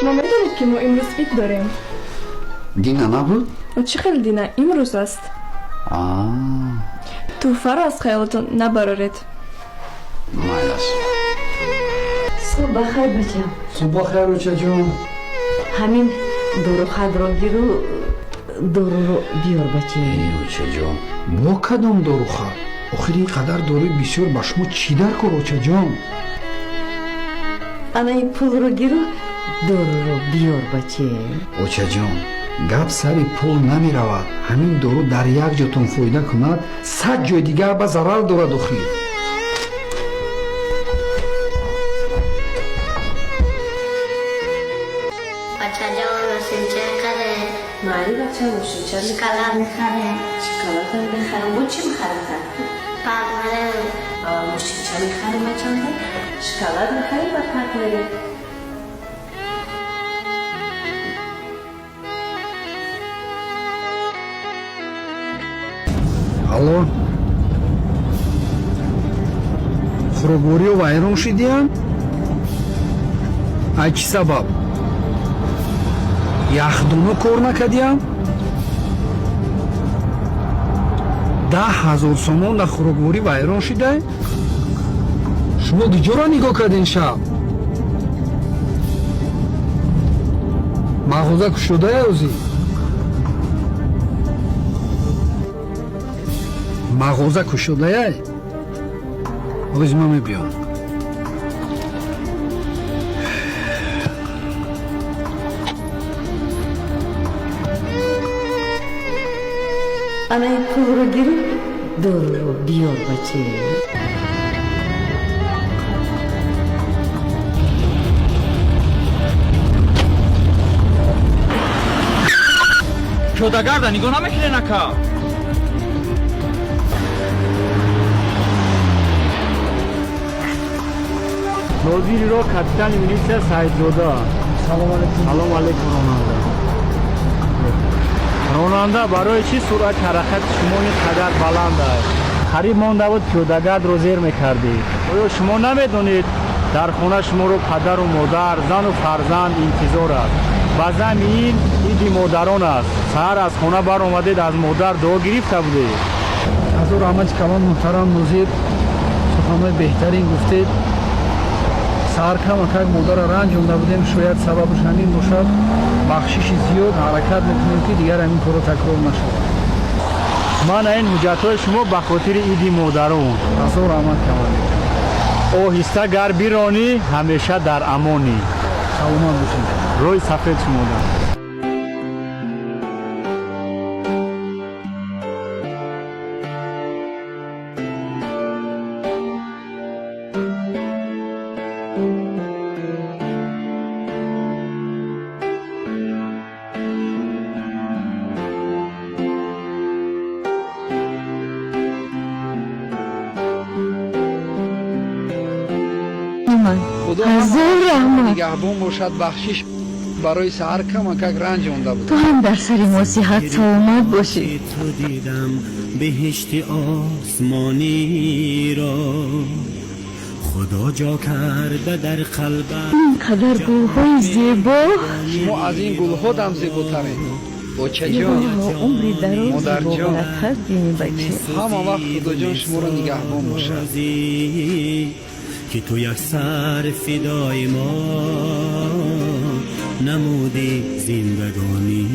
شما میدونید که ما امروز عید داریم؟ دینا نبود؟ چه خیلی دینا امروز است. توفه رو از خیالتون نبرارید. مایلس. صبح بخیر بچم. صبح بخیر روچه جون. همین دورو خد را گیرو دورو رو بیار بچه. روچه جون با کدام دورو خد؟ آخر این قدر دوروی بسیار با شما چی در که روچه جون؟ انا این پول رو گیرو دورو رو بیار بچه. روچه جون گپ سری پول نمی رود. همین دورو در یک جاتون فایده کند 100 جای دیگر به ضرر دارد آخر. بچه جان نوشیچه میخره؟ ماری بچه نوشیچه شکلات میخره؟ شکلات هم بخرم. بود چی بخرم؟ پاقمره نوشیچه میخرم بچه هم شکلات میخرم و پاک میره. алло хуруборию вайрон шидиям ай чӣ сабаб яхдону кор накардиям 10,000 сомон дар хуруборӣ вайрон шида шумо диҷора нигоҳ кардин шаб мағоза кушодая ӯзи мағоза кушодаяй ҳозир ман мебиём ана ин пулро гирӣ дорро биёр баче. шодагарда нигоҳ намекунед ака ناظری را کپیتان میلیسیا سعیدزاده. салом алейкум سلام علیکم راننده. راننده برای چی سرعت حرکت شما اینقدر بلند است؟ قریب مانده بود پیاده‌گرد را زیر میکردی. آیا شما نمیدونید در خانه شما رو پدر و مادر زن و فرزند انتظار است؟ بعضا این عید مادران است. سحر از خانه بر آمدید از مادر دعا گرفته بودید. ҳазор аҳмад калон муҳтарам нозир суханои беҳтарин гуфтед саҳар камакак модарро ранҷонда будем шояд сабабаш ҳамин бошад бахшиши зиёд ҳаракат мекунем ки дигар ҳамин корро такрор нашавад من این حجت‌های شما به خاطر عید مادران. ҳазор аҳмад калон آهسته گر بیرانی همیشه در امانی. саломат бошед روی سفید شمودم. худо нигаҳбон бошад бахшиш барои саҳар камакак ранҷонда буд تو هم در سری ما صحت سلامت باشی. تو دیدم بهشت آسمانی را خدا جا کرده در قلبم اینقدر گلهای زیبا шумо аз ин гулҳо дам зеботаред бочаҷон عمری دراز و مادرجان. برکت بینی بچه. ҳама вақт худоҷон шуморо нигаҳбон бошад که تو یک سر فدای ما نمودی زندگانی